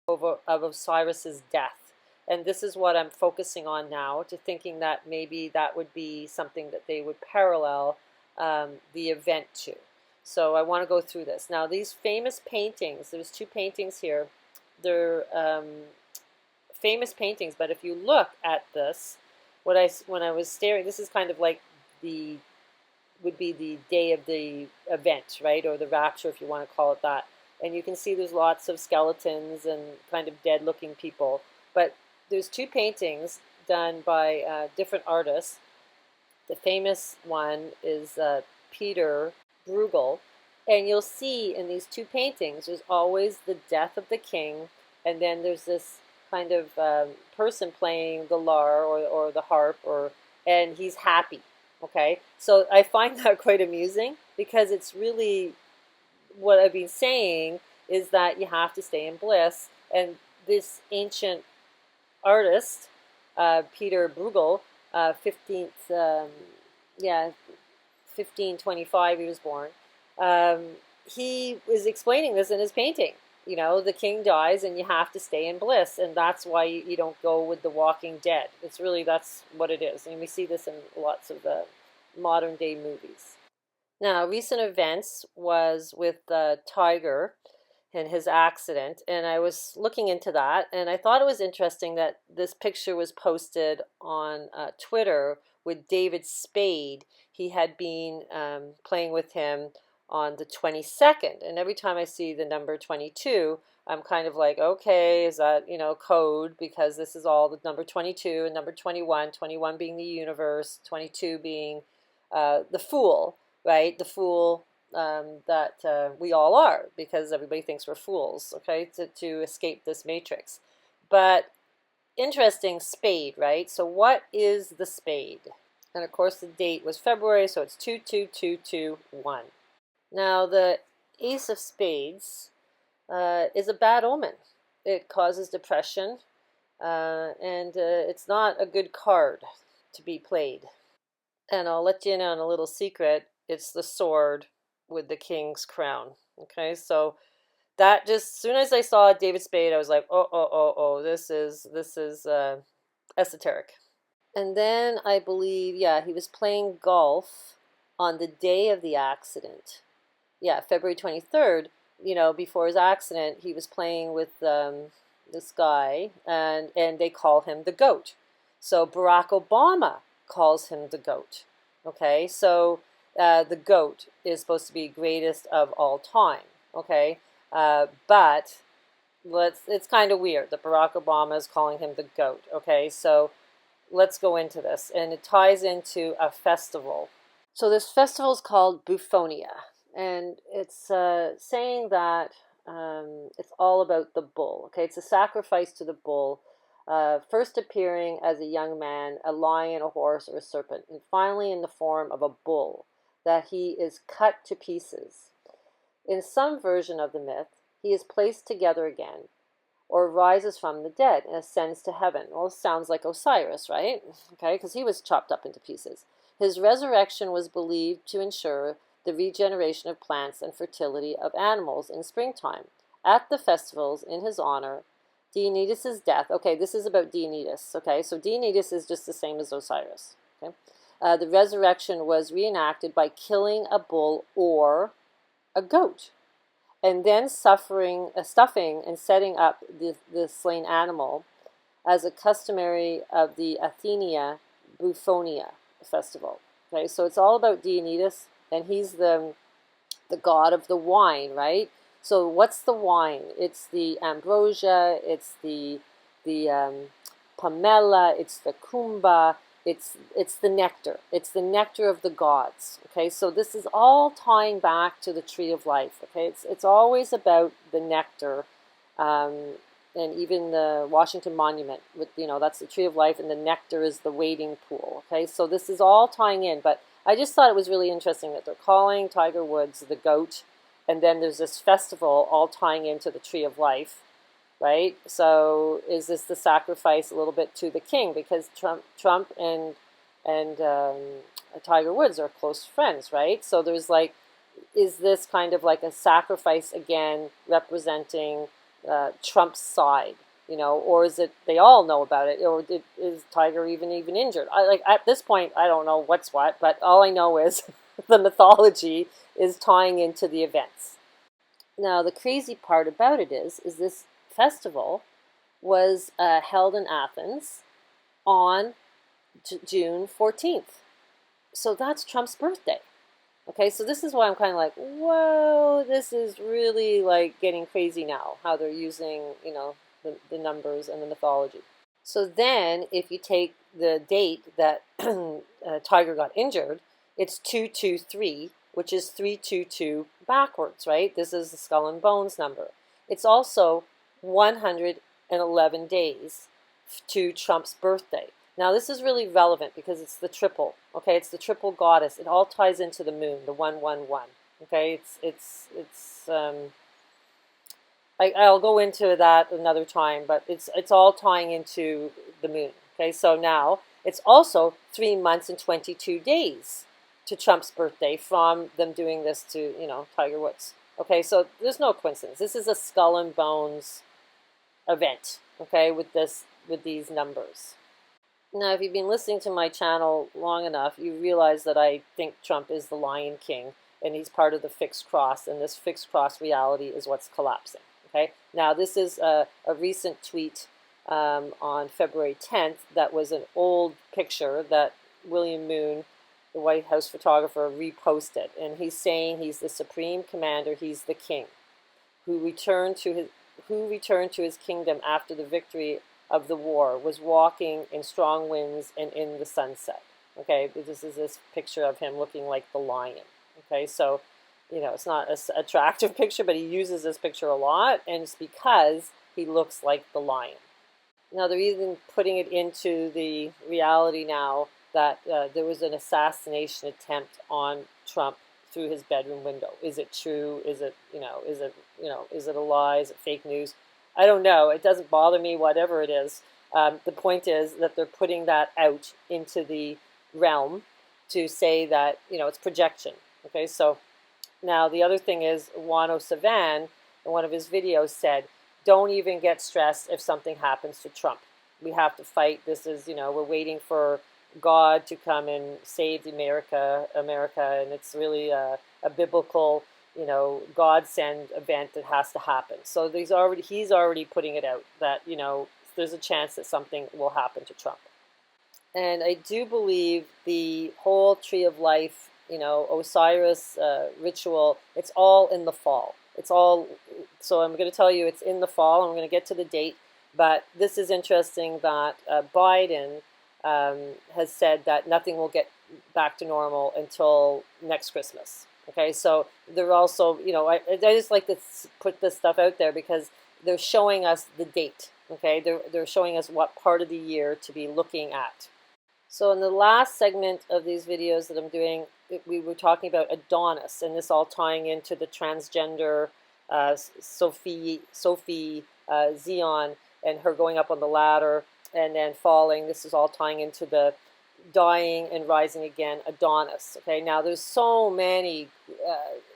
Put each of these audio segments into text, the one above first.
of Osiris's death. And this is what I'm focusing on now, to thinking that maybe that would be something that they would parallel the event to. So I want to go through this. Now, these famous paintings, there's two paintings here. They're famous paintings, but if you look at this, when I was staring, this is kind of like would be the day of the event, right? Or the rapture, if you want to call it that. And you can see there's lots of skeletons and kind of dead-looking people. But there's two paintings done by different artists. The famous one is Peter Bruegel. And you'll see in these two paintings, there's always the death of the king, and then there's this kind of person playing the lyre or the harp, and he's happy. Okay, so I find that quite amusing, because it's really what I've been saying is that you have to stay in bliss. And this ancient artist, Peter Bruegel, 1525 he was born. He was explaining this in his painting. You know, the king dies and you have to stay in bliss, and that's why you don't go with the walking dead. It's really, that's what it is. And we see this in lots of the modern day movies. Now, recent events was with Tiger and his accident, and I was looking into that, and I thought it was interesting that this picture was posted on Twitter with David Spade. He had been playing with him on the 22nd, and every time I see the number 22, I'm kind of like, okay, is that, you know, code? Because this is all the number 22 and number 21, 21 being the universe, 22 being the fool, right? The fool that we all are, because everybody thinks we're fools, okay, to escape this matrix. But interesting, spade, right? So what is the spade? And of course the date was February, so it's 22221. Now, the Ace of Spades is a bad omen. It causes depression, and it's not a good card to be played. And I'll let you in on a little secret. It's the sword with the king's crown. Okay, so that just, as soon as I saw David Spade, I was like, oh, this is esoteric. And then I believe, yeah, he was playing golf on the day of the accident. Yeah, February 23rd, you know, before his accident, he was playing with this guy, and they call him the GOAT. So Barack Obama calls him the GOAT. Okay, so the GOAT is supposed to be greatest of all time. Okay, but it's kind of weird that Barack Obama is calling him the GOAT. Okay, so let's go into this, and it ties into a festival. So this festival is called Buffonia. And it's saying that it's all about the bull. Okay, it's a sacrifice to the bull, first appearing as a young man, a lion, a horse, or a serpent, and finally in the form of a bull, that he is cut to pieces. In some version of the myth, he is placed together again, or rises from the dead and ascends to heaven. Well, sounds like Osiris, right? Okay, because he was chopped up into pieces. His resurrection was believed to ensure the regeneration of plants and fertility of animals in springtime. At the festivals in his honor, Dionysus' death. Okay, this is about Dionysus. Okay, so Dionysus is just the same as Osiris. Okay, the resurrection was reenacted by killing a bull or a goat, and then stuffing and setting up the slain animal as a customary of the Athenia Buffonia festival. Okay, so it's all about Dionysus. And he's the god of the wine, right? So what's the wine? It's the ambrosia, it's the pomela, it's the kumba, it's the nectar. It's the nectar of the gods. Okay, so this is all tying back to the tree of life. Okay, it's always about the nectar, and even the Washington Monument with, you know, that's the tree of life, and the nectar is the wading pool. Okay, so this is all tying in, but I just thought it was really interesting that they're calling Tiger Woods the GOAT, and then there's this festival all tying into the Tree of Life, right? So is this the sacrifice a little bit to the king? Because Trump and Tiger Woods are close friends, right? So there's like, is this kind of like a sacrifice again, representing Trump's side? Or is it they all know about it? Or is Tiger even injured? At this point, I don't know what's what, but all I know is the mythology is tying into the events. Now, the crazy part about it is this festival was held in Athens on June 14th. So that's Trump's birthday. Okay, so this is why I'm kind of like, whoa, this is really like getting crazy now, how they're using, the numbers and the mythology. So then if you take the date that Tiger got injured, it's 223, which is 322 backwards, right? This is the skull and bones number. It's also 111 days to Trump's birthday. Now this is really relevant because it's the triple, okay? It's the triple goddess. It all ties into the moon, the 111, okay? I'll go into that another time, but it's all tying into the moon, okay? So now it's also 3 months and 22 days to Trump's birthday from them doing this to, Tiger Woods. Okay, so there's no coincidence. This is a skull and bones event, okay, with these numbers. Now, if you've been listening to my channel long enough, you realize that I think Trump is the Lion King, and he's part of the fixed cross, and this fixed cross reality is what's collapsing. Okay. Now, this is a recent tweet on February 10th that was an old picture that William Moon, the White House photographer, reposted, and he's saying he's the supreme commander, he's the king, who returned to his kingdom after the victory of the war, was walking in strong winds and in the sunset. Okay, this is this picture of him looking like the lion. Okay, so it's not an attractive picture, but he uses this picture a lot, and it's because he looks like the lion. Now they're even putting it into the reality now that there was an assassination attempt on Trump through his bedroom window. Is it true? Is it a lie? Is it fake news? I don't know. It doesn't bother me, whatever it is. The point is that they're putting that out into the realm to say that, it's projection. Okay, so now the other thing is Juan Savan, in one of his videos, said, don't even get stressed if something happens to Trump. We have to fight. This is, we're waiting for God to come and save America, and it's really a biblical, godsend event that has to happen. So he's already putting it out that, there's a chance that something will happen to Trump. And I do believe the whole Tree of Life, Osiris ritual, it's all in the fall. So I'm going to tell you it's in the fall. I'm going to get to the date. But this is interesting that Biden has said that nothing will get back to normal until next Christmas. Okay, so they're also, I just like to put this stuff out there because they're showing us the date. Okay, they're showing us what part of the year to be looking at. So in the last segment of these videos that I'm doing, we were talking about Adonis, and this all tying into the transgender Sophie Zion, and her going up on the ladder and then falling. This is all tying into the dying and rising again, Adonis. Okay, now there's so many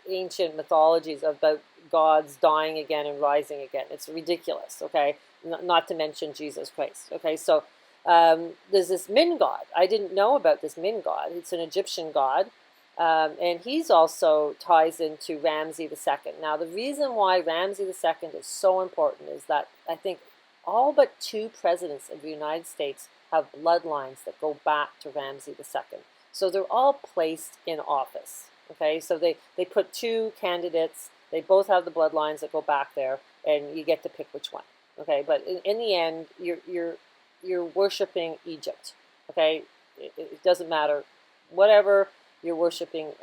ancient mythologies about gods dying again and rising again. It's ridiculous. Okay, not to mention Jesus Christ. Okay, so there's this Min god. I didn't know about this Min god. It's an Egyptian god, and he's also ties into Ramses II. Now, the reason why Ramses II is so important is that I think all but 2 presidents of the United States have bloodlines that go back to Ramses II. So they're all placed in office. Okay, so they put 2 candidates. They both have the bloodlines that go back there, and you get to pick which one. Okay, but in the end, you're worshiping Egypt. Okay, it doesn't matter. Whatever you're worshiping,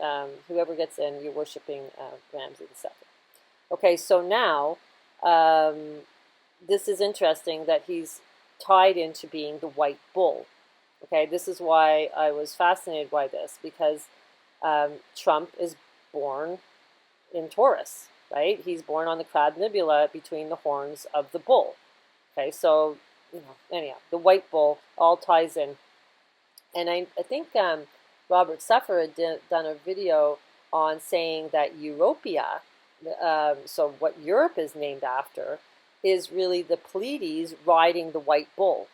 whoever gets in, you're worshiping Ramses II. Okay, so now this is interesting that he's tied into being the white bull. Okay, this is why I was fascinated by this, because Trump is born in Taurus, right? He's born on the Crab Nebula between the horns of the bull. Okay, so, anyhow, the white bull all ties in. And I think Robert Suffer had done a video on saying that Europia, so what Europe is named after, is really the Pleiades riding the white bull.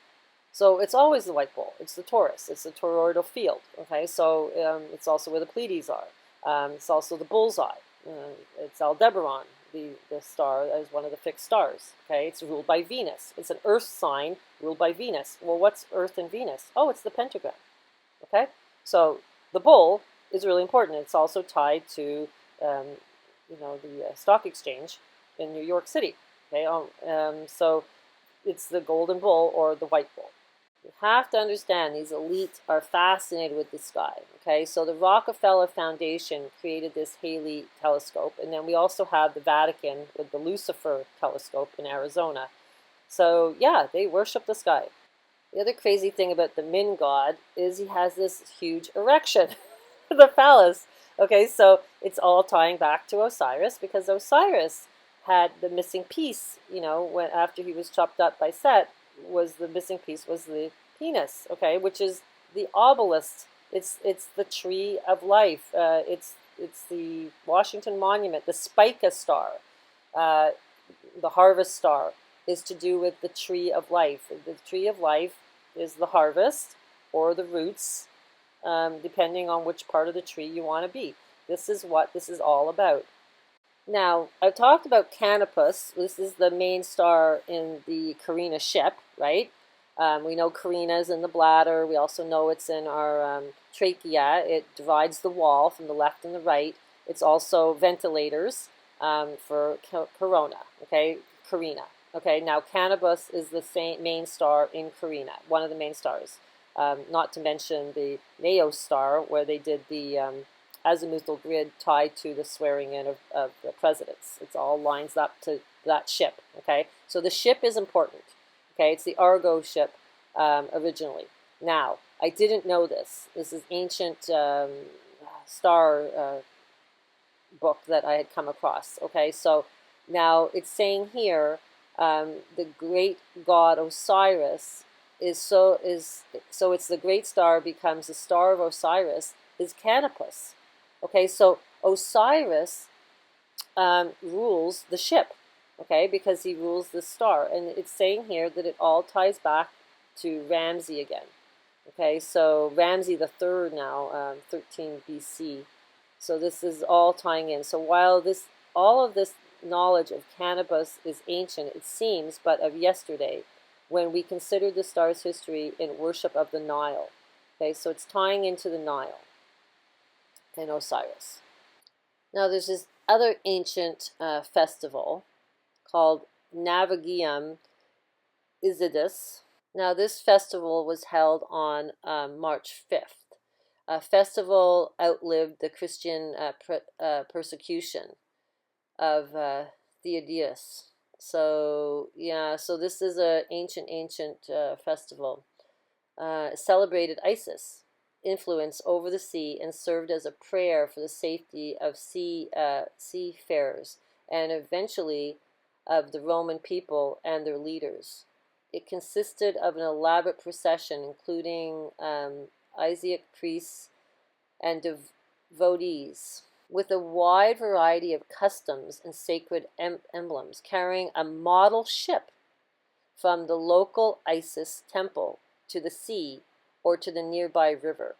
So it's always the white bull. It's the Taurus. It's the toroidal field. Okay, so it's also where the Pleiades are. It's also the bullseye. It's Aldebaran, the star, as one of the fixed stars. Okay, it's ruled by Venus. It's an Earth sign ruled by Venus. Well, what's Earth and Venus? Oh, it's the pentagram. Okay, so the bull is really important. It's also tied to, the stock exchange in New York City. Okay, so it's the golden bull or the white bull. You have to understand these elites are fascinated with the sky. Okay, so the Rockefeller Foundation created this Halley telescope, and then we also have the Vatican with the Lucifer telescope in Arizona. So yeah, they worship the sky. The other crazy thing about the Min god is he has this huge erection, the phallus. Okay, so it's all tying back to Osiris, because Osiris had the missing piece, when after he was chopped up by Set, was the missing piece was the penis, okay, which is the obelisk. It's the tree of life. It's the Washington Monument, the Spica star, the harvest star is to do with the tree of life. The tree of life is the harvest or the roots, depending on which part of the tree you want to be. This is what this is all about. Now, I've talked about Canopus. This is the main star in the Carina ship, right? We know Carina is in the bladder. We also know it's in our trachea. It divides the wall from the left and the right. It's also ventilators for Corona, okay, Carina. Okay, now Canopus is the main star in Carina, one of the main stars. Not to mention the Naos star, where they did the azimuthal grid tied to the swearing in of the presidents. It's all lines up to that ship, okay? So the ship is important, okay? It's the Argo ship originally. Now, I didn't know this. This is ancient star book that I had come across, okay? So now it's saying here, the great god Osiris so it's the great star becomes the star of Osiris is Canopus. Okay, so Osiris rules the ship, okay, because he rules the star. And it's saying here that it all ties back to Ramsey again. Okay, so Ramsey the third now, 13 BC. So this is all tying in. So while all of this knowledge of Canopus is ancient, it seems, but of yesterday, when we consider the star's history in worship of the Nile. Okay, so it's tying into the Nile and Osiris. Now there's this other ancient festival called Navagium Isidis. Now this festival was held on March 5th. A festival outlived the Christian persecution of Theodius. So yeah, so this is an ancient festival. Celebrated Isis influence over the sea and served as a prayer for the safety of seafarers and eventually of the Roman people and their leaders. It consisted of an elaborate procession including Isiac priests and devotees, with a wide variety of customs and sacred emblems, carrying a model ship from the local Isis temple to the sea or to the nearby river.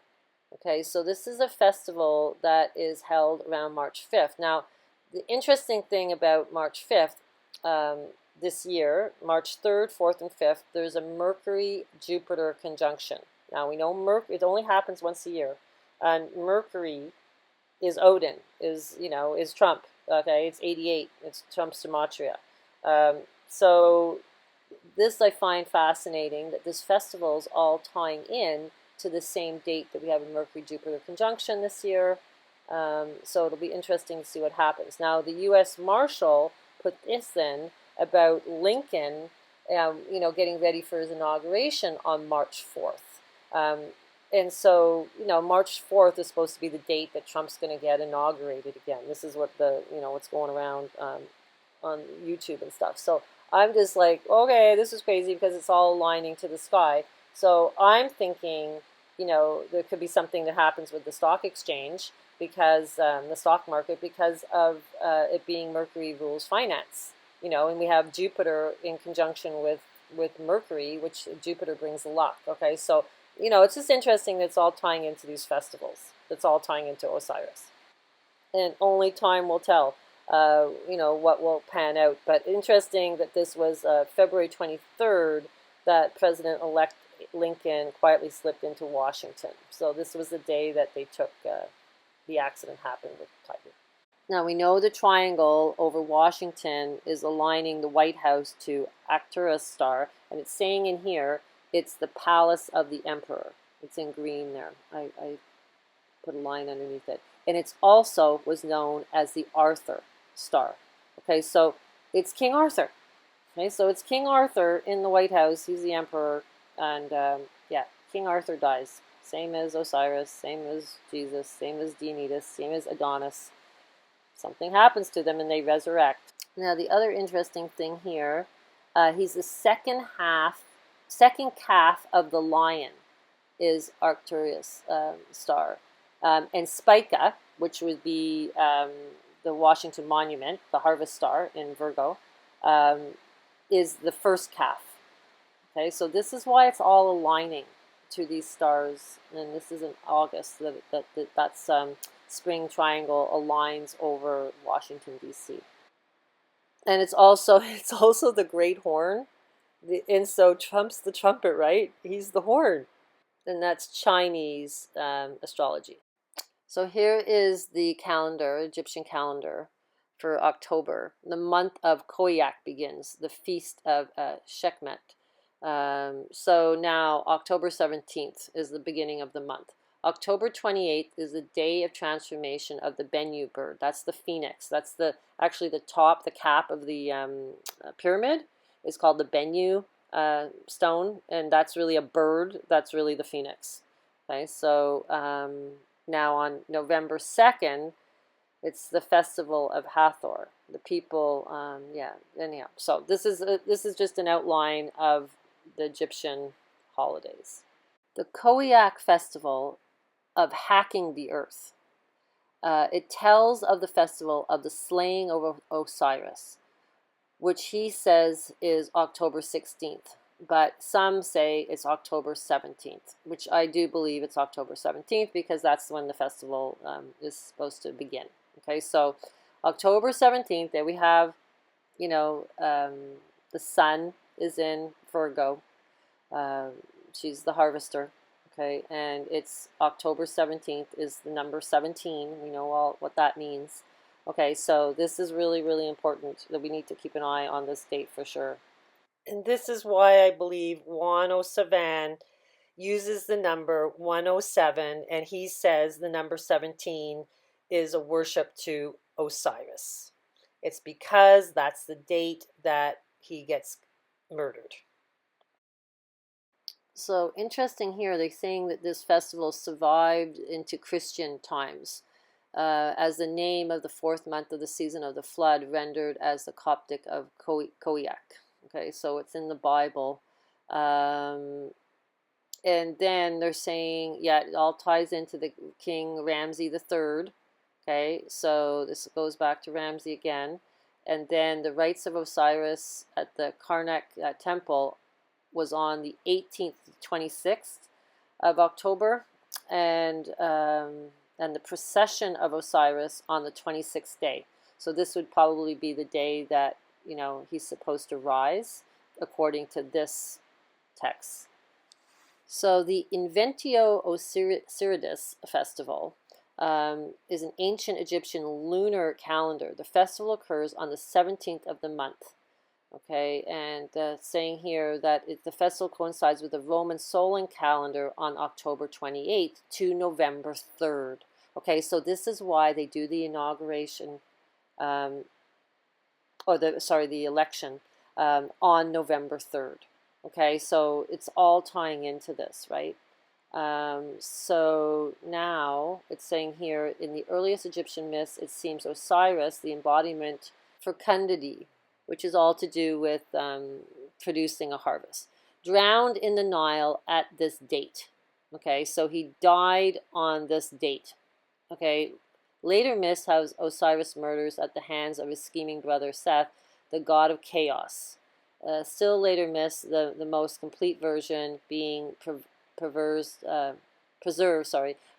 Okay, so this is a festival that is held around March 5th. Now, the interesting thing about March 5th this year, March 3rd, 4th, and 5th, there's a Mercury-Jupiter conjunction. Now, we know Mercury, it only happens once a year. And Mercury is Odin, is Trump. Okay, it's 88. It's Trump's gematria. So this I find fascinating, that this festival is all tying in to the same date that we have a Mercury-Jupiter conjunction this year. So it'll be interesting to see what happens. Now, the U.S. Marshal put this in about Lincoln, getting ready for his inauguration on March 4th. And so, March 4th is supposed to be the date that Trump's going to get inaugurated again. This is what what's going around on YouTube and stuff. So I'm just like, okay, this is crazy because it's all aligning to the sky. So I'm thinking, there could be something that happens with the stock exchange because the stock market, because of it being Mercury rules finance. you know, and we have Jupiter in conjunction with Mercury, which Jupiter brings luck. Okay, so you know, it's just interesting that it's all tying into these festivals. It's all tying into Osiris, and only time will tell. You know what will pan out. But interesting that this was February 23rd that President-elect Lincoln quietly slipped into Washington. So this was the day that they took the accident happened with Tiger. Now we know the triangle over Washington is aligning the White House to Arcturus star, and it's saying in here it's the palace of the emperor. It's in green there. I put a line underneath it. And it's also was known as the Arthur star. Okay, so it's King Arthur. Okay, so it's King Arthur in the White House. He's the emperor, and yeah, King Arthur dies. Same as Osiris, same as Jesus, same as Dionysus, same as Adonis. Something happens to them and they resurrect. Now the other interesting thing here, he's the second calf of the lion is Arcturus star. And Spica, which would be the Washington Monument, the harvest star in Virgo, is the first calf. Okay, so this is why it's all aligning to these stars, and this is in August that's spring triangle aligns over Washington D.C. And it's also the great horn, and so Trump's the trumpet, right? He's the horn, and that's Chinese astrology. So here is the calendar, Egyptian calendar for October. The month of Koyak begins, the feast of Sekhmet. So now October 17th is the beginning of the month. October 28th is the day of transformation of the Bennu bird. That's the phoenix. That's actually the top, the cap of the pyramid is called the Bennu stone, and that's really a bird. That's really the phoenix. Okay, so now on November 2nd, it's the festival of Hathor. The people, yeah. Anyhow, so this is just an outline of the Egyptian holidays. The Koyak festival of hacking the earth. It tells of the festival of the slaying of Osiris, which he says is October 16th. But some say it's October 17th, which I do believe it's October 17th because that's when the festival is supposed to begin. Okay, so October 17th, there we have, you know, the sun is in Virgo. She's the harvester. Okay, and it's October 17th is the number 17. We know all what that means. Okay, so this is really, really important that we need to keep an eye on this date for sure. And this is why I believe Juan O'Savan uses the number 107, and he says the number 17 is a worship to Osiris. It's because that's the date that he gets murdered. So interesting here, they're saying that this festival survived into Christian times as the name of the fourth month of the season of the flood, rendered as the Coptic of Koyak. Okay, so it's in the Bible. And then they're saying, yeah, it all ties into the King Ramses III. Okay, so this goes back to Ramses again. And then the rites of Osiris at the Karnak temple was on the 18th to 26th of October, and the procession of Osiris on the 26th day. So this would probably be the day that, you know, he's supposed to rise, according to this text. So the Inventio Osiris festival is an ancient Egyptian lunar calendar. The festival occurs on the 17th of the month. Okay, and saying here that the festival coincides with the Roman solar calendar on October 28th to November 3rd. Okay, so this is why they do the inauguration, the election on November 3rd. Okay, so it's all tying into this, right? So now it's saying here, in the earliest Egyptian myths, it seems Osiris, the embodiment for Fecundity, which is all to do with producing a harvest, drowned in the Nile at this date. Okay, so he died on this date. Okay, later myths have Osiris murders at the hands of his scheming brother Seth, the god of chaos. Still later myths, the most complete version being preserved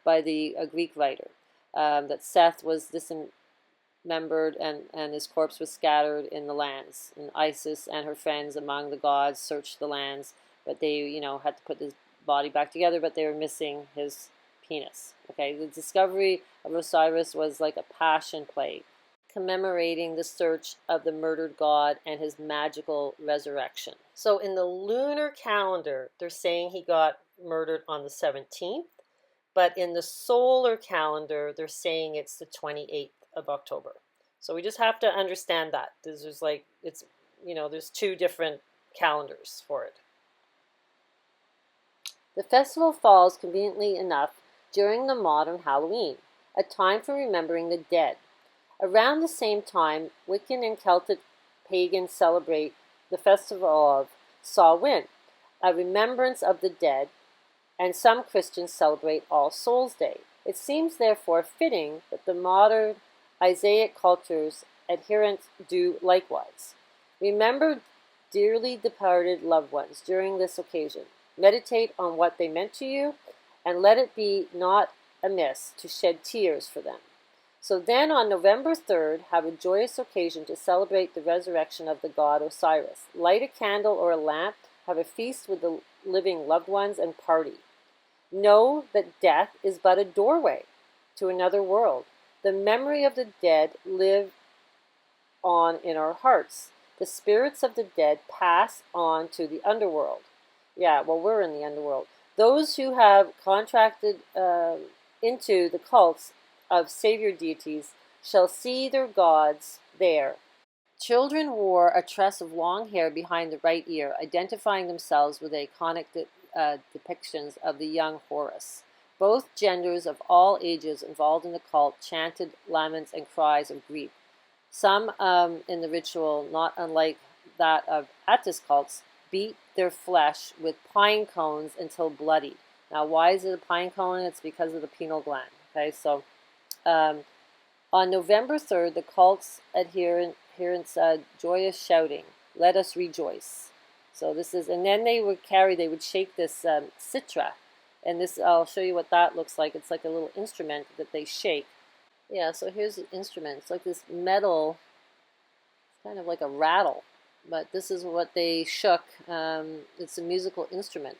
by the Greek writer, that Seth was dismembered and his corpse was scattered in the lands. And Isis and her friends among the gods searched the lands, but they, had to put his body back together, but they were missing his penis. Okay, the discovery of Osiris was like a passion play, commemorating the search of the murdered god and his magical resurrection. So in the lunar calendar, they're saying he got murdered on the 17th, but in the solar calendar, they're saying it's the 28th of October. So we just have to understand that. There's like, there's two different calendars for it. The festival falls conveniently enough during the modern Halloween, a time for remembering the dead. Around the same time, Wiccan and Celtic pagans celebrate the festival of Samhain, a remembrance of the dead, and some Christians celebrate All Souls' Day. It seems therefore fitting that the modern Isaic culture's adherents do likewise. Remember dearly departed loved ones during this occasion. Meditate on what they meant to you, and let it be not amiss to shed tears for them. So then on November 3rd, have a joyous occasion to celebrate the resurrection of the god Osiris. Light a candle or a lamp, have a feast with the living loved ones, and party. Know that death is but a doorway to another world. The memory of the dead live on in our hearts. The spirits of the dead pass on to the underworld. Yeah, well, we're in the underworld. Those who have contracted into the cults of savior deities shall see their gods there. Children wore a tress of long hair behind the right ear, identifying themselves with the iconic depictions of the young Horus. Both genders of all ages involved in the cult chanted laments and cries of grief. Some in the ritual, not unlike that of Attis cults, beat their flesh with pine cones until bloody. Now, why is it a pine cone? It's because of the pineal gland. Okay, so on November 3rd, the cult's adherents joyous shouting, "Let us rejoice." So this is, and then they would shake this citra, and this, I'll show you what that looks like. It's like a little instrument that they shake. Yeah, so here's the instrument. It's like this metal, kind of like a rattle, but this is what they shook. It's a musical instrument.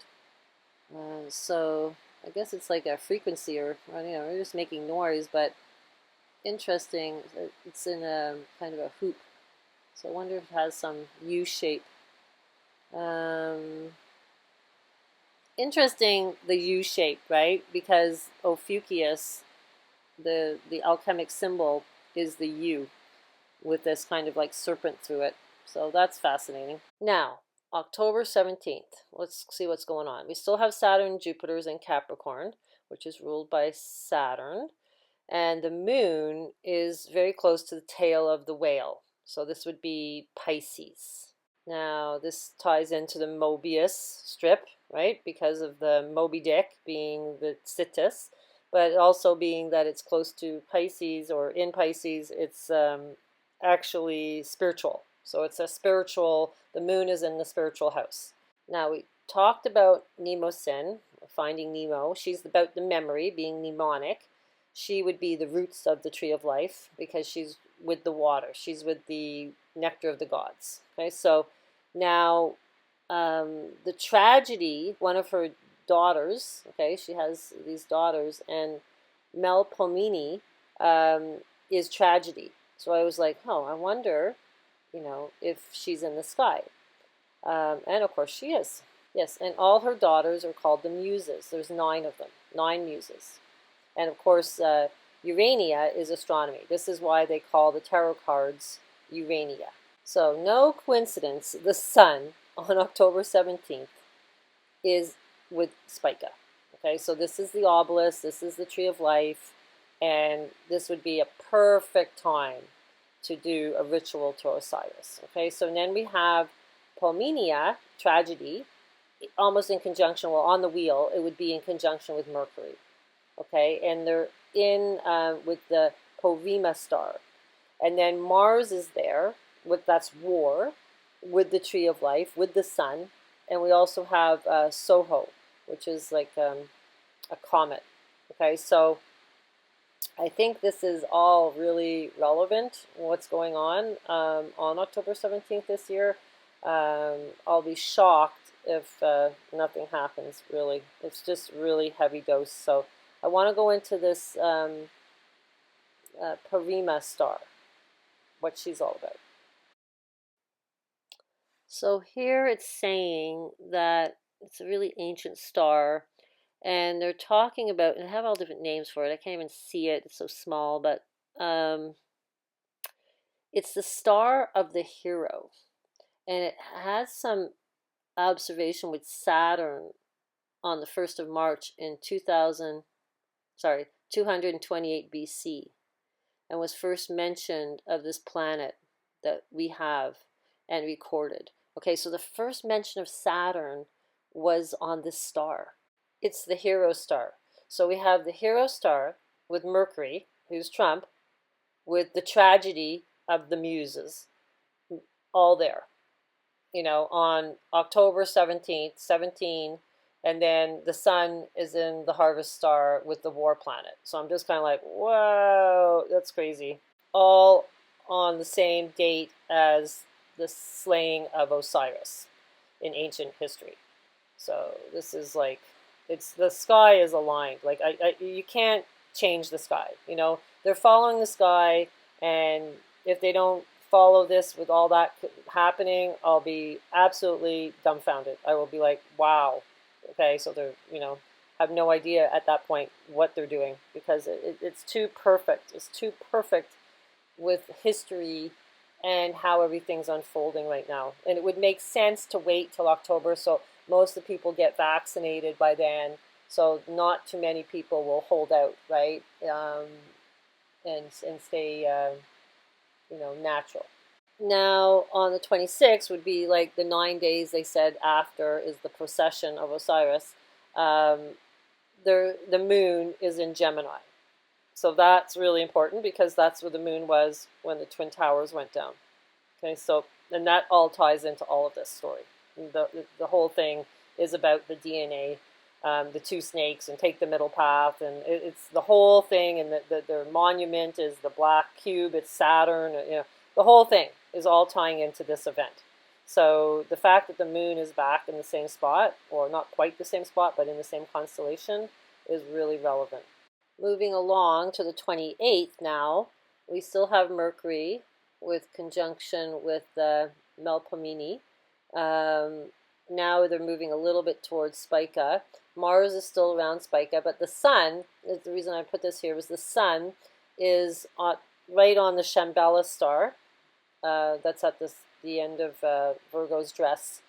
So I guess it's like a frequency, or we're just making noise, but interesting. It's in a kind of a hoop. So I wonder if it has some U shape. Interesting, the U shape, right? Because Ophiuchus, the alchemic symbol, is the U with this kind of like serpent through it. So that's fascinating. Now, October 17th. Let's see what's going on. We still have Saturn, Jupiter's in Capricorn, which is ruled by Saturn. And the moon is very close to the tail of the whale. So this would be Pisces. Now, this ties into the Mobius strip, right? Because of the Moby Dick being the Citus, but also being that it's close to Pisces, or in Pisces, it's actually spiritual. So it's a spiritual, the moon is in the spiritual house. Now, we talked about Mnemosyne, finding Nemo. She's about the memory, being mnemonic. She would be the roots of the tree of life because she's with the water. She's with the nectar of the gods. Okay, so now the tragedy, one of her daughters, okay, she has these daughters, and Melpomene is tragedy. So I was like, oh, I wonder, if she's in the sky. And of course she is. Yes, and all her daughters are called the muses. There's 9 of them, 9 muses. And of course, Urania is astronomy. This is why they call the tarot cards Urania. So no coincidence, the sun on October 17th is with Spica. Okay, so this is the obelisk, this is the tree of life, and this would be a perfect time to do a ritual to Osiris. Okay, so then we have Pomenia, tragedy, almost in conjunction, well, on the wheel, it would be in conjunction with Mercury. Okay, and they're in with the Povima star. And then Mars is there that's war, with the tree of life, with the sun, and we also have Soho, which is like a comet. Okay, so I think this is all really relevant, what's going on October 17th this year. I'll be shocked if nothing happens, really. It's just really heavy dose. So I want to go into this Parima star, what she's all about. So here it's saying that it's a really ancient star, and they're talking about, and they have all different names for it. I can't even see it, it's so small, but it's the star of the hero, and it has some observation with Saturn on the 1st of March in 228 BC, and was first mentioned of this planet that we have and recorded. Okay, so the first mention of Saturn was on this star. It's the hero star. So we have the hero star with Mercury, who's Trump, with the tragedy of the muses, all there, on October 17th, 17, and then the sun is in the harvest star with the war planet. So I'm just kind of like, whoa, that's crazy. All on the same date as the slaying of Osiris in ancient history. So this is like, it's, the sky is aligned. Like you can't change the sky. They're following the sky, and if they don't follow this with all that happening, I'll be absolutely dumbfounded. I will be like, wow. Okay, so they're, have no idea at that point what they're doing, because it's too perfect. It's too perfect with history and how everything's unfolding right now. And it would make sense to wait till October, so most of the people get vaccinated by then, so not too many people will hold out, right? And stay, natural. Now, on the 26th would be like the 9 days they said after is the procession of Osiris. The moon is in Gemini. So that's really important, because that's where the moon was when the Twin Towers went down. Okay, so, and that all ties into all of this story. The whole thing is about the DNA, the two snakes, and take the middle path, and it's the whole thing, and their monument is the black cube, it's Saturn, the whole thing is all tying into this event. So the fact that the moon is back in the same spot, or not quite the same spot, but in the same constellation, is really relevant. Moving along to the 28th now, we still have Mercury with conjunction with Melpomene. Now they're moving a little bit towards Spica. Mars is still around Spica, but the sun, the reason I put this here was the sun is right on the Shambhala star. That's at the end of Virgo's dress,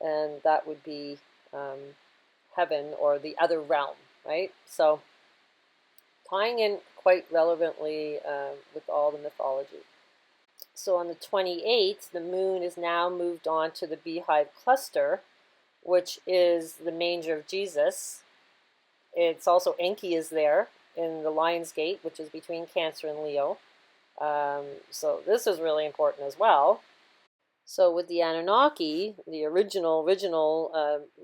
and that would be heaven, or the other realm, right? So tying in quite relevantly with all the mythology. So on the 28th, the moon is now moved on to the beehive cluster, which is the manger of Jesus. It's also Enki is there in the Lion's Gate, which is between Cancer and Leo. So this is really important as well. So with the Anunnaki, the original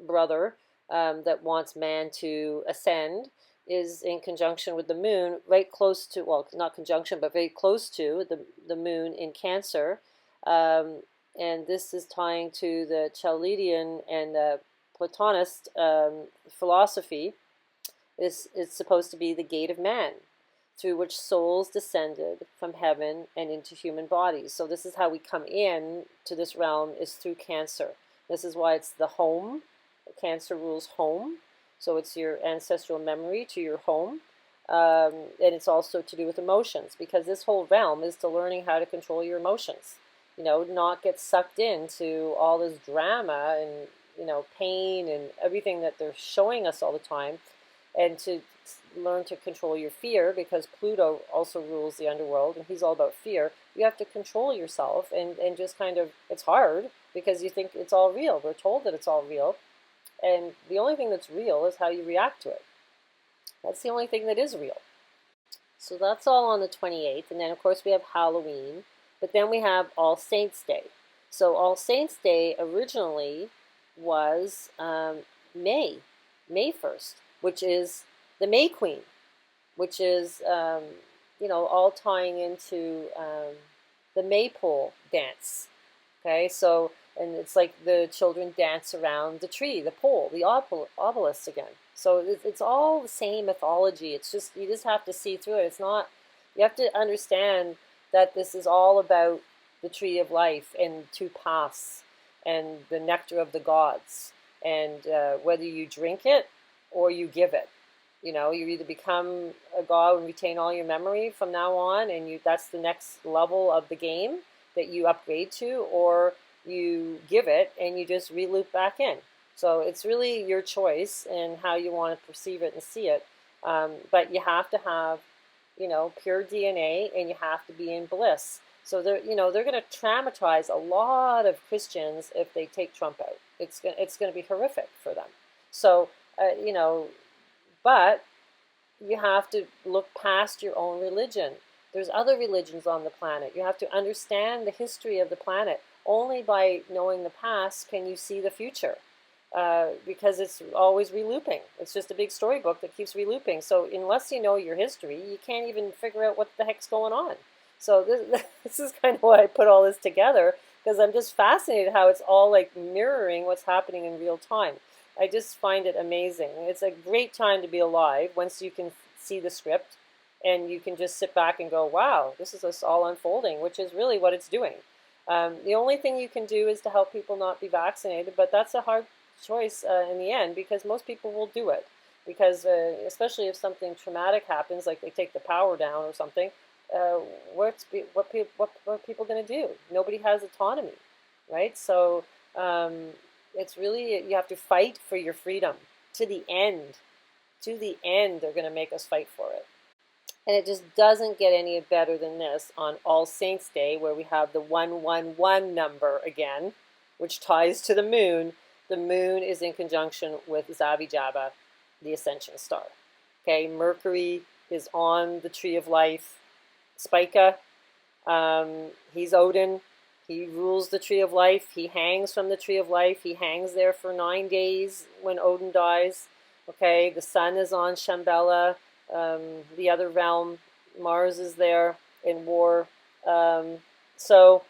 brother that wants man to ascend, is in conjunction with the moon, right close to, well, not conjunction, but very close to the moon in Cancer. And this is tying to the Chaldean and Platonist philosophy. It's supposed to be the gate of man, through which souls descended from heaven and into human bodies. So this is how we come in to this realm, is through Cancer. This is why it's the home. Cancer rules home. So it's your ancestral memory to your home. And it's also to do with emotions, because this whole realm is to learning how to control your emotions. Not get sucked into all this drama and, pain and everything that they're showing us all the time. And to learn to control your fear, because Pluto also rules the underworld, and he's all about fear. You have to control yourself, and just kind of, it's hard, because you think it's all real. We're told that it's all real. And the only thing that's real is how you react to it. That's the only thing that is real. So that's all on the 28th. And then, of course, we have Halloween. But then we have All Saints Day. So All Saints Day originally was May, May 1st, which is the May Queen, which is, all tying into the maypole dance. Okay, so, and it's like the children dance around the tree, the pole, the obelisk again. So it's all the same mythology. It's just, you just have to see through it. It's not, you have to understand that this is all about the tree of life and two paths and the nectar of the gods. And whether you drink it or you give it. You either become a god and retain all your memory from now on, and that's the next level of the game that you upgrade to, or you give it and you just re-loop back in. So it's really your choice and how you want to perceive it and see it. But you have to have, pure DNA, and you have to be in bliss. So they're going to traumatize a lot of Christians if they take Trump out. It's going to be horrific for them. So, but you have to look past your own religion. There's other religions on the planet. You have to understand the history of the planet. Only by knowing the past can you see the future, because it's always relooping. It's just a big storybook that keeps relooping. So unless you know your history, you can't even figure out what the heck's going on. So this is kind of why I put all this together, because I'm just fascinated how it's all like mirroring what's happening in real time. I just find it amazing. It's a great time to be alive once you can see the script and you can just sit back and go, wow, this is us all unfolding, which is really what it's doing. The only thing you can do is to help people not be vaccinated, but that's a hard choice in the end, because most people will do it. Because especially if something traumatic happens, like they take the power down or something, what are people going to do? Nobody has autonomy, right? So it's really, you have to fight for your freedom to the end. To the end, they're going to make us fight for it. And it just doesn't get any better than this on All Saints Day, where we have the 111 number again, which ties to the moon. The moon is in conjunction with Zabijaba, the ascension star. Okay, Mercury is on the tree of life. Spica, he's Odin. He rules the tree of life. He hangs from the tree of life. He hangs there for 9 days when Odin dies. Okay, the sun is on Shambhala, the other realm. Mars is there in war. So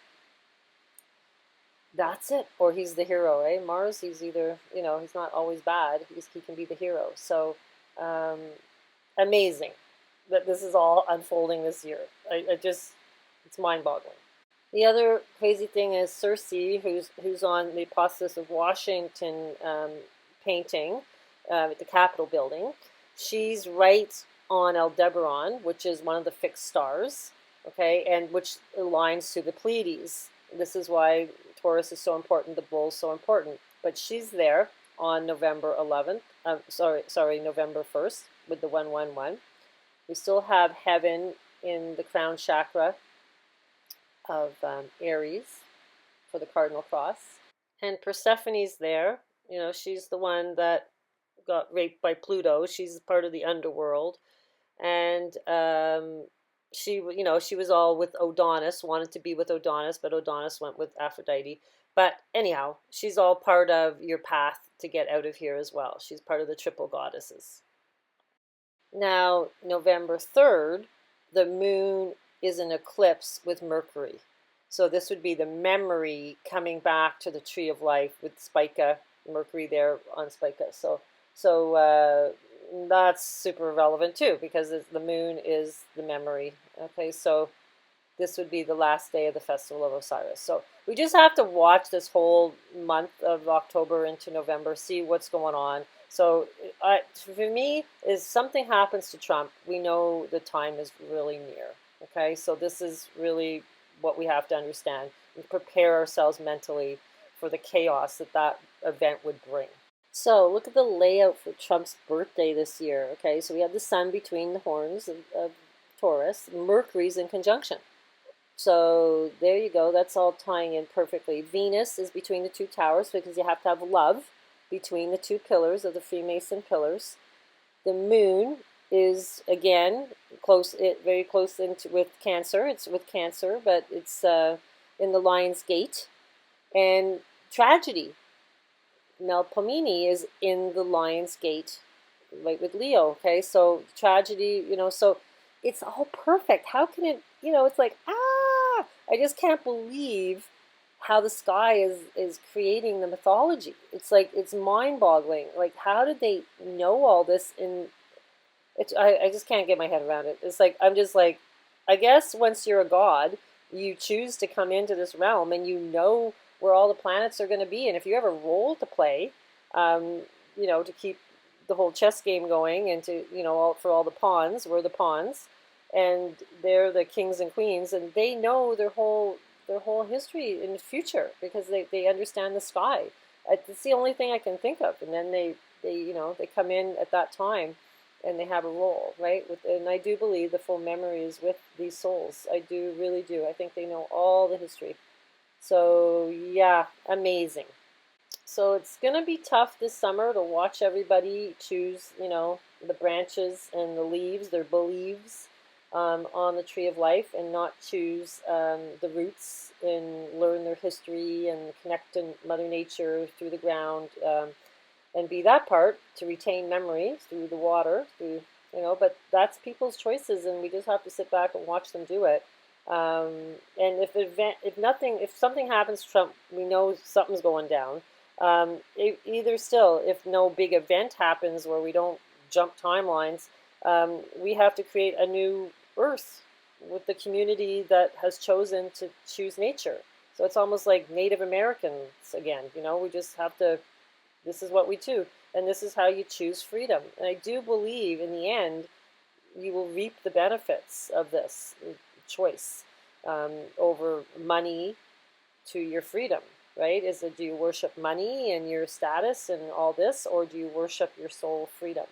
that's it. Or he's the hero, eh? Mars, he's either, he's not always bad. He can be the hero. So amazing that this is all unfolding this year. It's mind-boggling. The other crazy thing is Circe, who's on the Apotheosis of Washington painting at the Capitol building. She's right on Aldebaran, which is one of the fixed stars, okay, and which aligns to the Pleiades. This is why Taurus is so important, the bull is so important. But she's there on November 11th, November 1st with the 111. We still have heaven in the crown chakra of Aries for the cardinal cross. And Persephone's there. She's the one that got raped by Pluto. She's part of the underworld. And she was all with Adonis, wanted to be with Adonis, but Adonis went with Aphrodite. But anyhow, she's all part of your path to get out of here as well. She's part of the triple goddesses. Now, November 3rd, the moon is in eclipse with Mercury. So this would be the memory coming back to the tree of life with Spica, Mercury there on Spica. So that's super relevant too, because the moon is the memory. Okay, so this would be the last day of the festival of Osiris. So we just have to watch this whole month of October into November, see what's going on. So for me, is something happens to Trump, we know the time is really near. Okay, so this is really what we have to understand and prepare ourselves mentally for the chaos that event would bring. So look at the layout for Trump's birthday this year. Okay, so we have the sun between the horns of Taurus. Mercury's in conjunction. So there you go. That's all tying in perfectly. Venus is between the two towers because you have to have love between the two pillars of the Freemason pillars. The moon is again very close into with Cancer. It's with Cancer, but it's in the Lion's Gate. And tragedy. Melpomene is in the Lion's Gate, like with Leo. Okay, so tragedy, so it's all perfect. How can it, it's like, I just can't believe how the sky is creating the mythology. It's like, it's mind-boggling. Like, how did they know all this in I just can't get my head around it. It's like, I'm just like, I guess once you're a god, you choose to come into this realm and you know where all the planets are going to be. And if you have a role to play, to keep the whole chess game going and to, for all the pawns, we're the pawns and they're the kings and queens and they know their whole history in the future because they understand the sky. It's the only thing I can think of. And then they come in at that time and they have a role, right? And I do believe the full memory is with these souls. I do, really do. I think they know all the history. So yeah, amazing. So it's going to be tough this summer to watch everybody choose, the branches and the leaves, their leaves, on the tree of life and not choose the roots and learn their history and connect to Mother Nature through the ground. And be that part to retain memory through the water, but that's people's choices, and we just have to sit back and watch them do it. And if something happens, Trump, we know something's going down. If no big event happens where we don't jump timelines, we have to create a new Earth with the community that has chosen to choose nature. So it's almost like Native Americans again. We just have to. This is what we do, and this is how you choose freedom. And I do believe in the end, you will reap the benefits of this choice over money to your freedom, right? Do you worship money and your status and all this, or do you worship your soul freedom?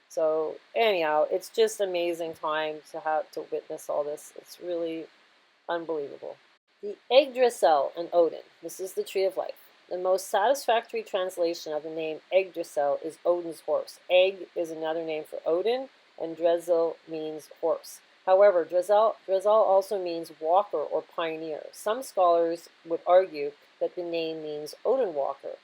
So anyhow, it's just amazing time to witness all this. It's really unbelievable. The Yggdrasil and Odin. This is the tree of life. The most satisfactory translation of the name Yggdrasil is Odin's horse. Egg is another name for Odin, and Dresil means horse. However, Dresil also means walker or pioneer. Some scholars would argue that the name means Odin walker.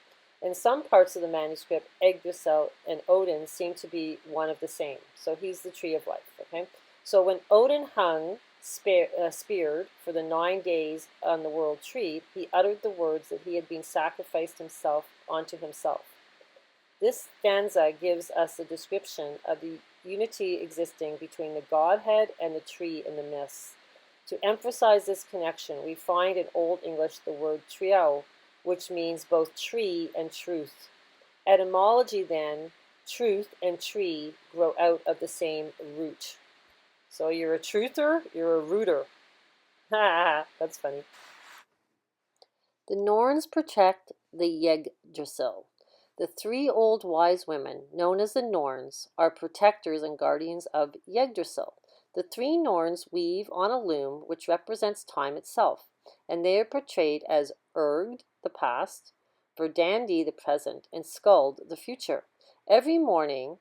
In some parts of the manuscript, Yggdrasil and Odin seem to be one of the same. So he's the tree of life. Okay. So when Odin hung speared for the 9 days on the world tree, he uttered the words that he had been sacrificed himself onto himself. This stanza gives us a description of the unity existing between the Godhead and the tree in the myths. To emphasize this connection, we find in Old English the word triao, which means both tree and truth. Etymology then, truth and tree grow out of the same root. So you're a truther, you're a rooter. That's funny. The Norns protect the Yggdrasil. The 3 old wise women, known as the Norns, are protectors and guardians of Yggdrasil. The 3 Norns weave on a loom which represents time itself, and they are portrayed as Urd, the past, Verdandi, the present, and Skuld, the future. Every morning,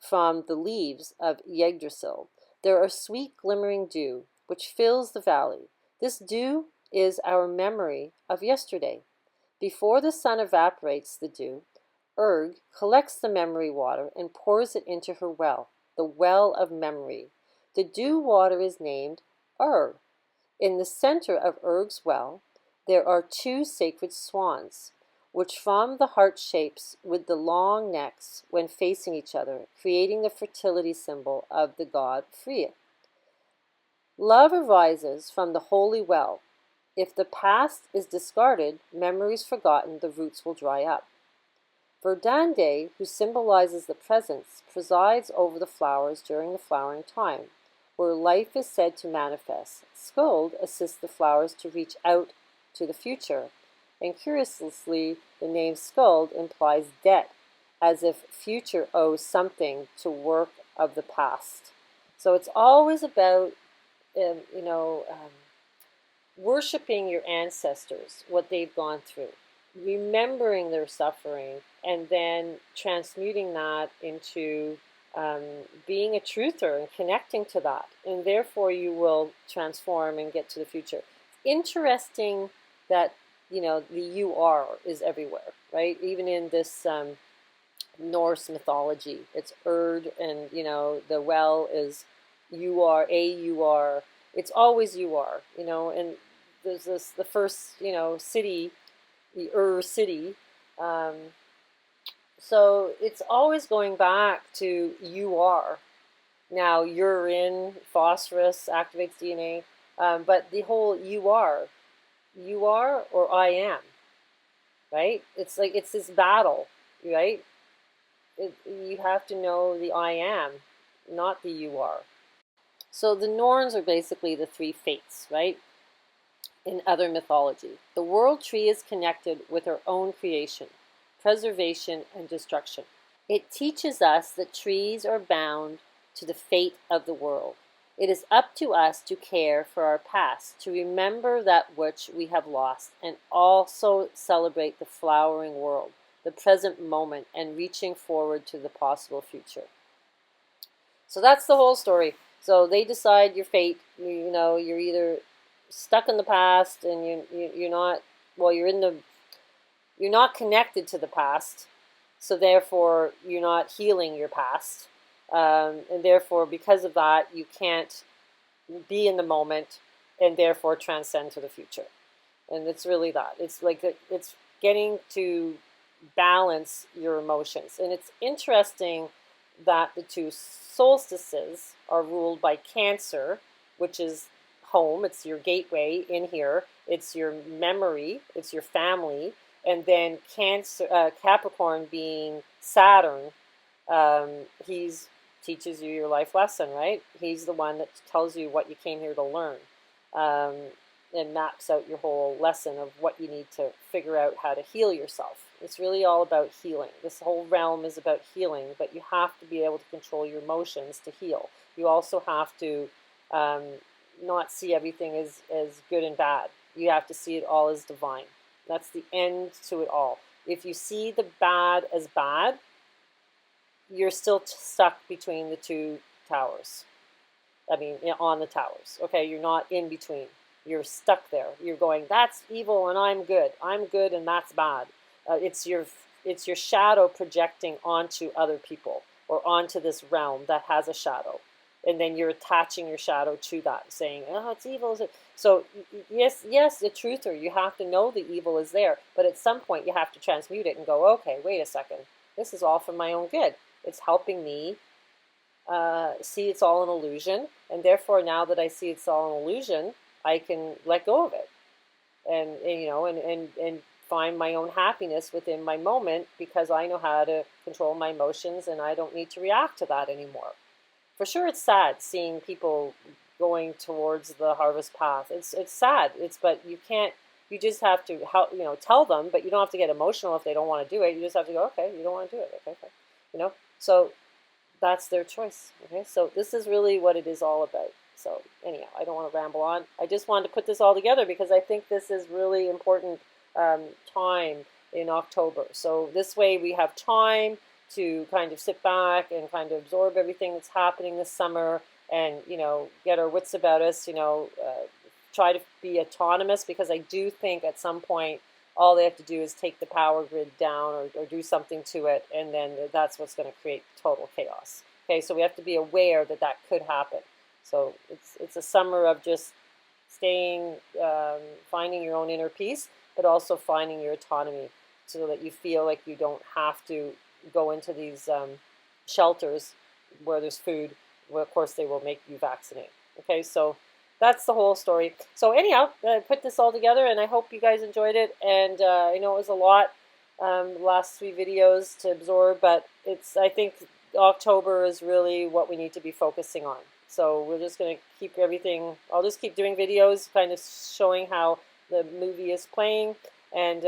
from the leaves of Yggdrasil, there are sweet glimmering dew, which fills the valley. This dew is our memory of yesterday. Before the sun evaporates the dew, Urg collects the memory water and pours it into her well, the well of memory. The dew water is named Ur. In the center of Urg's well, there are 2 sacred swans, which form the heart shapes with the long necks when facing each other, creating the fertility symbol of the god Freya. Love arises from the holy well. If the past is discarded, memories forgotten, the roots will dry up. Verdande, who symbolizes the presence, presides over the flowers during the flowering time, where life is said to manifest. Skuld assists the flowers to reach out to the future, and curiously, the name Skuld implies debt, as if future owes something to work of the past. So it's always about, worshiping your ancestors, what they've gone through, remembering their suffering, and then transmuting that into being a truther and connecting to that, and therefore you will transform and get to the future. Interesting that, you know, the you are is everywhere, right? Even in this Norse mythology, it's Erd, and you know, the well is you are, you are. It's always you are, you know. And there's this, the first, you know, city, the city. Um, so it's always going back to you are. Now, urine, phosphorus activates DNA, but the whole you are or I am, right? It's like it's this battle, right? You have to know the I am, not the you are. So the Norns are basically the three fates, right? In other mythology, the world tree is connected with our own creation, preservation, and destruction. It teaches us that trees are bound to the fate of the world. It is up to us to care for our past, to remember that which we have lost, and also celebrate the flowering world, the present moment, and reaching forward to the possible future. So that's the whole story. So they decide your fate. You know, you're either stuck in the past, and you're not, well, you're not connected to the past, so therefore you're not healing your past, and therefore because of that you can't be in the moment and therefore transcend to the future. And it's really that. It's like it's getting to balance your emotions. And it's interesting that the two solstices are ruled by Cancer, which is home. It's your gateway in here. It's your memory. It's your family. And then Cancer, Capricorn being Saturn, he's teaches you your life lesson, right? He's the one that tells you what you came here to learn, and maps out your whole lesson of what you need to figure out how to heal yourself. It's really all about healing. This whole realm is about healing, but you have to be able to control your emotions to heal. You also have to not see everything as good and bad. You have to see it all as divine. That's the end to it all. If you see the bad as bad, you're still stuck between the two towers. I mean, on the towers. Okay, you're not in between. You're stuck there. You're going, that's evil and I'm good. I'm good and that's bad. It's your shadow projecting onto other people or onto this realm that has a shadow. And then you're attaching your shadow to that, saying, oh, it's evil. So yes, the truther, you have to know the evil is there. But at some point you have to transmute it and go, okay, wait a second. This is all for my own good. It's helping me see it's all an illusion. And therefore, now that I see it's all an illusion, I can let go of it. And you know, and find my own happiness within my moment, because I know how to control my emotions and I don't need to react to that anymore. For sure, it's sad seeing people going towards the harvest path. It's sad. But you can't. You just have to help, you know, tell them, but you don't have to get emotional if they don't want to do it. You just have to go, okay, you don't want to do it, okay, you know. So that's their choice. Okay, so this is really what it is all about. So anyhow, I don't want to ramble on. I just wanted to put this all together because I think this is really important time in October. So this way we have time to kind of sit back and kind of absorb everything that's happening this summer, and you know, get our wits about us. You know, try to be autonomous, because I do think at some point all they have to do is take the power grid down or do something to it, and then that's what's going to create total chaos. Okay, so we have to be aware that that could happen. So it's a summer of just staying, finding your own inner peace, but also finding your autonomy, so that you feel like you don't have to go into these shelters where there's food. Well, of course, they will make you vaccinate. Okay, so that's the whole story. So anyhow, I put this all together, and I hope you guys enjoyed it. And I know it was a lot, the last 3 videos to absorb, but I think October is really what we need to be focusing on. So we're just going to keep everything, I'll just keep doing videos kind of showing how the movie is playing. And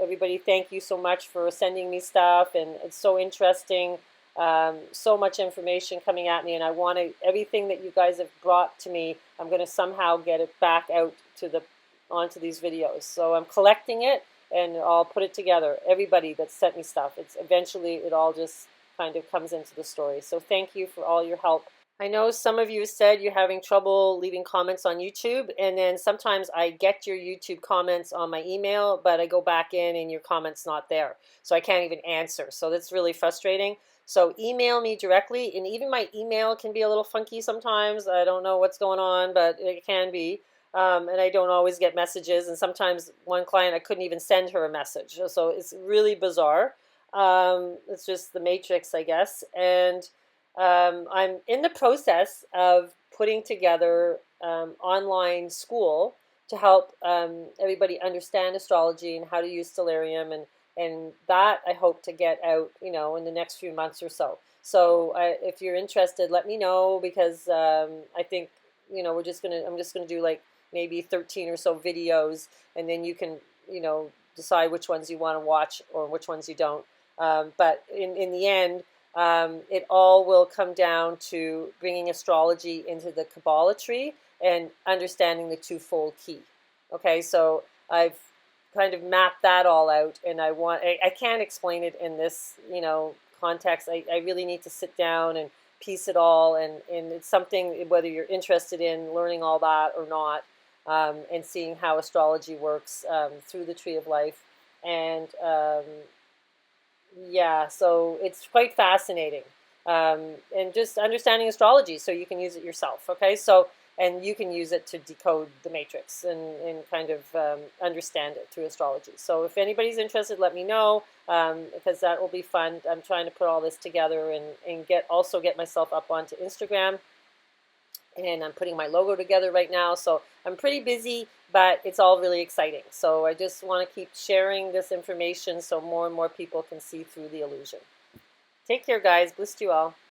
everybody, thank you so much for sending me stuff, and it's so interesting. So much information coming at me, and I want to, everything that you guys have brought to me, I'm going to somehow get it back out to onto these videos. So I'm collecting it, and I'll put it together. Everybody that sent me stuff, it's eventually it all just kind of comes into the story. So thank you for all your help. I know some of you said you're having trouble leaving comments on YouTube, and then sometimes I get your YouTube comments on my email, but I go back in and your comment's not there. So I can't even answer. So that's really frustrating. So email me directly, and even my email can be a little funky sometimes. I don't know what's going on, but it can be. And I don't always get messages, and sometimes one client I couldn't even send her a message. So it's really bizarre. It's just the matrix, I guess. And I'm in the process of putting together online school to help everybody understand astrology and how to use stellarium, and that I hope to get out, in the next few months or so. So if you're interested, let me know, because I think I'm just gonna do like maybe 13 or so videos, and then you can decide which ones you want to watch or which ones you don't. But in the end, it all will come down to bringing astrology into the Kabbalah tree and understanding the twofold key. Okay, so I've kind of mapped that all out, and I can't explain it in this context. I really need to sit down and piece it all, and it's something, whether you're interested in learning all that or not, and seeing how astrology works through the tree of life. And yeah, so it's quite fascinating. And just understanding astrology so you can use it yourself, okay? So, and you can use it to decode the matrix and kind of understand it through astrology. So if anybody's interested, let me know, because that will be fun. I'm trying to put all this together and also get myself up onto Instagram. And I'm putting my logo together right now. So I'm pretty busy, but it's all really exciting. So I just want to keep sharing this information so more and more people can see through the illusion. Take care, guys. Bliss to you all.